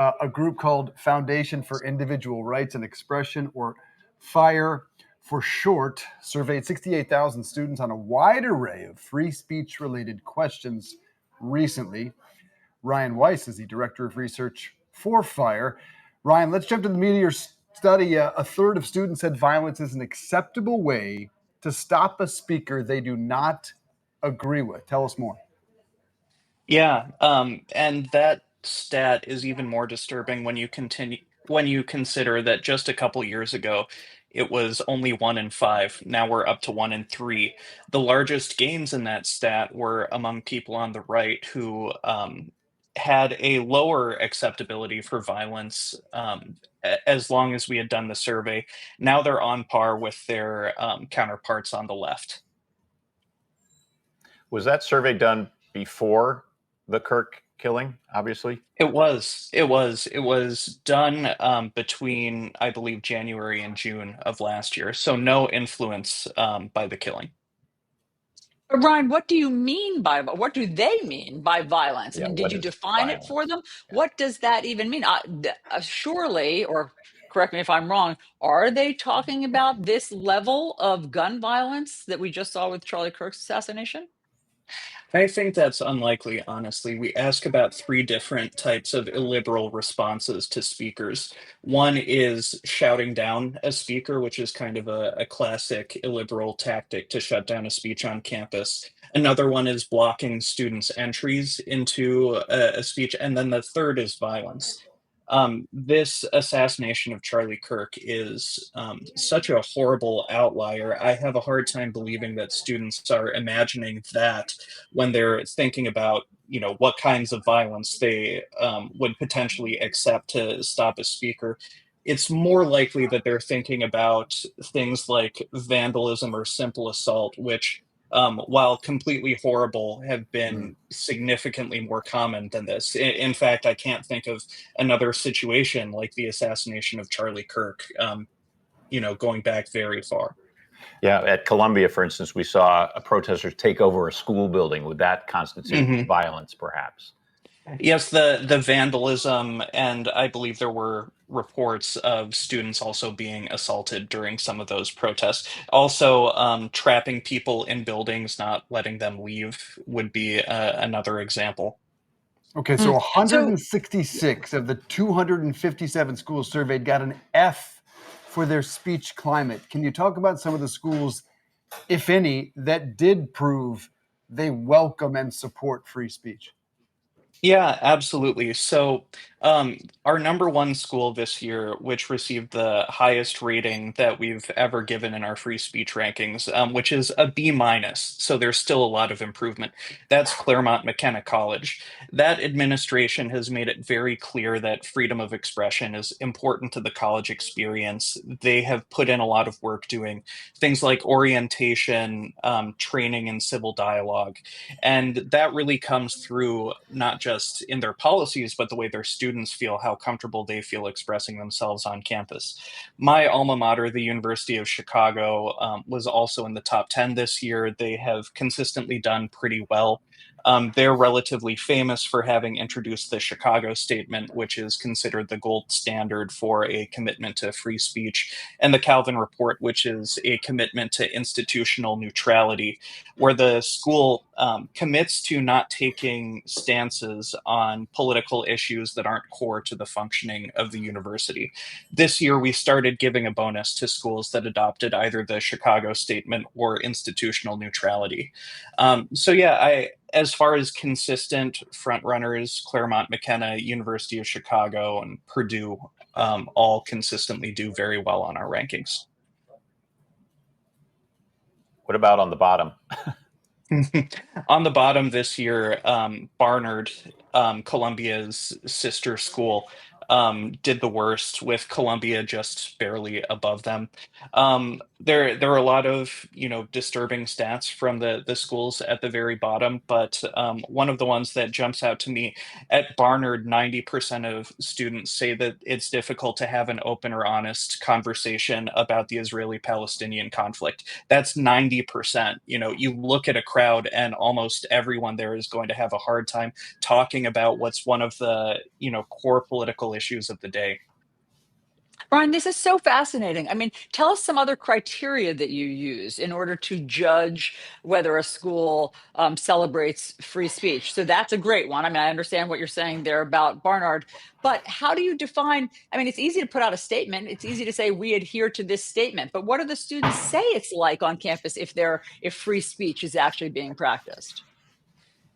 A group called Foundation for Individual Rights and Expression, or FIRE for short, surveyed 68,000 students on a wide array of free speech related questions recently. Ryne Weiss is the director of research for FIRE. Ryan, let's jump to the meat of your study. A third of students said violence is an acceptable way to stop a speaker they do not agree with. Tell us more. Yeah, and that stat is even more disturbing when you consider that just a couple years ago it was only 1 in 5. Now we're up to 1 in 3. The largest gains in that stat were among people on the right who had a lower acceptability for violence as long as we had done the survey. Now they're on par with their counterparts on the left. Was that survey done before the Kirk killing, obviously? It was done between, I believe, January and June of last year. So no influence by the killing. Ryan, what do you mean by what do they mean by violence? I Yeah, mean, did what you is define it for violence? them? Yeah. What does that even mean? Surely, or correct me if I'm wrong, are they talking about this level of gun violence that we just saw with Charlie Kirk's assassination? I think that's unlikely, honestly. We ask about three different types of illiberal responses to speakers. One is shouting down a speaker, which is kind of a classic illiberal tactic to shut down a speech on campus. Another one is blocking students' entries into a speech. And then the third is violence. This assassination of Charlie Kirk is such a horrible outlier. I have a hard time believing that students are imagining that when they're thinking about what kinds of violence they would potentially accept to stop a speaker. It's more likely that they're thinking about things like vandalism or simple assault, which, while completely horrible, have been significantly more common than this. In fact, I can't think of another situation like the assassination of Charlie Kirk, going back very far. Yeah, at Columbia, for instance, we saw protesters take over a school building. Would that constitute Mhm. violence, perhaps? Yes, the vandalism, and I believe there were reports of students also being assaulted during some of those protests. Also, trapping people in buildings, not letting them leave, would be another example. Okay, so Mm. So 166 of the 257 schools surveyed got an F for their speech climate. Can you talk about some of the schools, if any, that did prove they welcome and support free speech? Yeah, absolutely. So, our number one school this year, which received the highest rating that we've ever given in our free speech rankings, which is a B minus. So there's still a lot of improvement. That's Claremont McKenna College. That administration has made it very clear that freedom of expression is important to the college experience. They have put in a lot of work doing things like orientation, training in civil dialogue. And that really comes through not just in their policies, but the way their students feel, how comfortable they feel expressing themselves on campus. My alma mater, the University of Chicago, was also in the top 10 this year. They have consistently done pretty well. They're relatively famous for having introduced the Chicago Statement, which is considered the gold standard for a commitment to free speech, and the Calvin Report, which is a commitment to institutional neutrality, where the school commits to not taking stances on political issues that aren't core to the functioning of the university. This year, we started giving a bonus to schools that adopted either the Chicago Statement or institutional neutrality. So, yeah, as far as consistent frontrunners, Claremont McKenna, University of Chicago, and Purdue all consistently do very well on our rankings. What about on the bottom? On the bottom this year, Barnard, Columbia's sister school, did the worst, with Columbia just barely above them. There are a lot of disturbing stats from the schools at the very bottom, but one of the ones that jumps out to me, at Barnard, 90% of students say that it's difficult to have an open or honest conversation about the Israeli-Palestinian conflict. That's 90%. You look at a crowd and almost everyone there is going to have a hard time talking about what's one of the, core political issues of the day. Brian, this is so fascinating. I mean, tell us some other criteria that you use in order to judge whether a school celebrates free speech. So that's a great one. I mean, I understand what you're saying there about Barnard, but how do you define? I mean, it's easy to put out a statement. It's easy to say we adhere to this statement, but what do the students say it's like on campus if free speech is actually being practiced?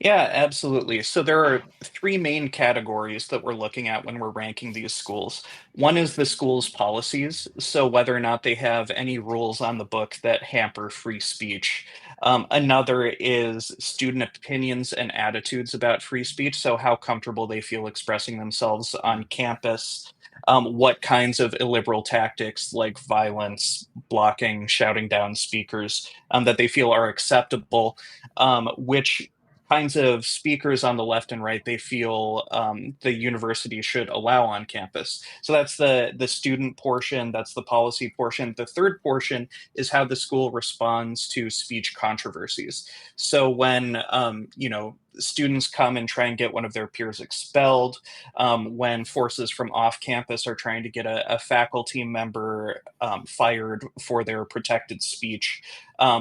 Yeah, absolutely. So there are three main categories that we're looking at when we're ranking these schools. One is the school's policies, so whether or not they have any rules on the book that hamper free speech. Another is student opinions and attitudes about free speech, so how comfortable they feel expressing themselves on campus. What kinds of illiberal tactics like violence, blocking, shouting down speakers that they feel are acceptable, which kinds of speakers on the left and right they feel the university should allow on campus. So that's the student portion, that's the policy portion. The third portion is how the school responds to speech controversies. So when students come and try and get one of their peers expelled, when forces from off campus are trying to get a faculty member fired for their protected speech,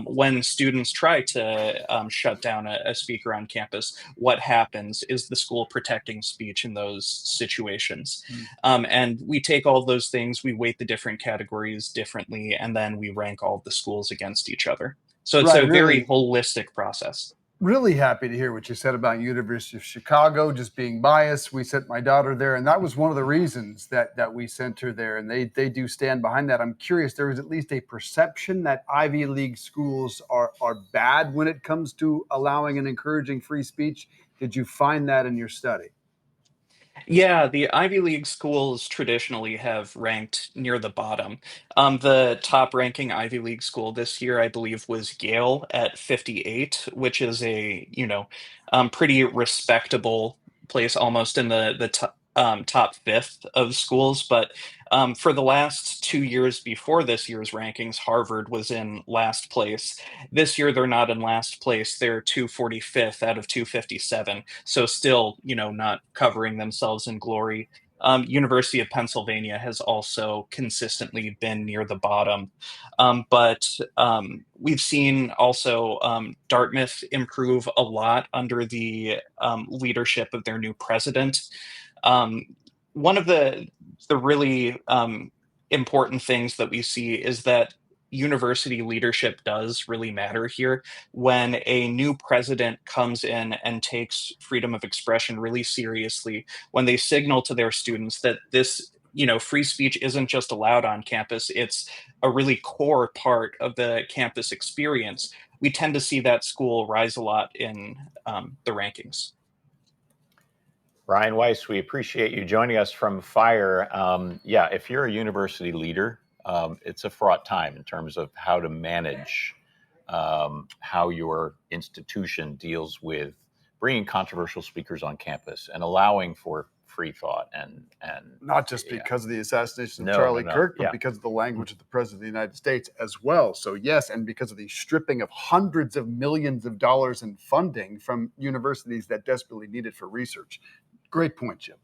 when students try to shut down a speaker on campus, what happens? Is the school protecting speech in those situations? And we take all of those things, we weight the different categories differently, and then we rank all of the schools against each other. So it's Right, a very really, holistic process. really happy to hear what you said about University of Chicago just being biased. We sent my daughter there, and that was one of the reasons that we sent her there, and they do stand behind that. I'm curious, there is at least a perception that Ivy League schools are bad when it comes to allowing and encouraging free speech. Did you find that in your study? Yeah, the Ivy League schools traditionally have ranked near the bottom. The top ranking Ivy League school this year, I believe, was Yale at 58, which is a, pretty respectable place, almost in the top fifth of schools. But for the last 2 years before this year's rankings, Harvard was in last place. This year, they're not in last place. They're 245th out of 257. So still, not covering themselves in glory. University of Pennsylvania has also consistently been near the bottom. But we've seen also Dartmouth improve a lot under the leadership of their new president. Um, One of the really important things that we see is that university leadership does really matter here. When a new president comes in and takes freedom of expression really seriously, when they signal to their students that this, free speech isn't just allowed on campus, it's a really core part of the campus experience, we tend to see that school rise a lot in the rankings. Ryne Weiss, we appreciate you joining us from FIRE. Yeah, if you're a university leader, it's a fraught time in terms of how to manage how your institution deals with bringing controversial speakers on campus and allowing for free thought and Not just yeah. because of the assassination of No, Charlie no, no. Kirk, but Yeah. because of the language of the President of the United States as well. So, yes, and because of the stripping of hundreds of millions of dollars in funding from universities that desperately need it for research. Great point, Jim.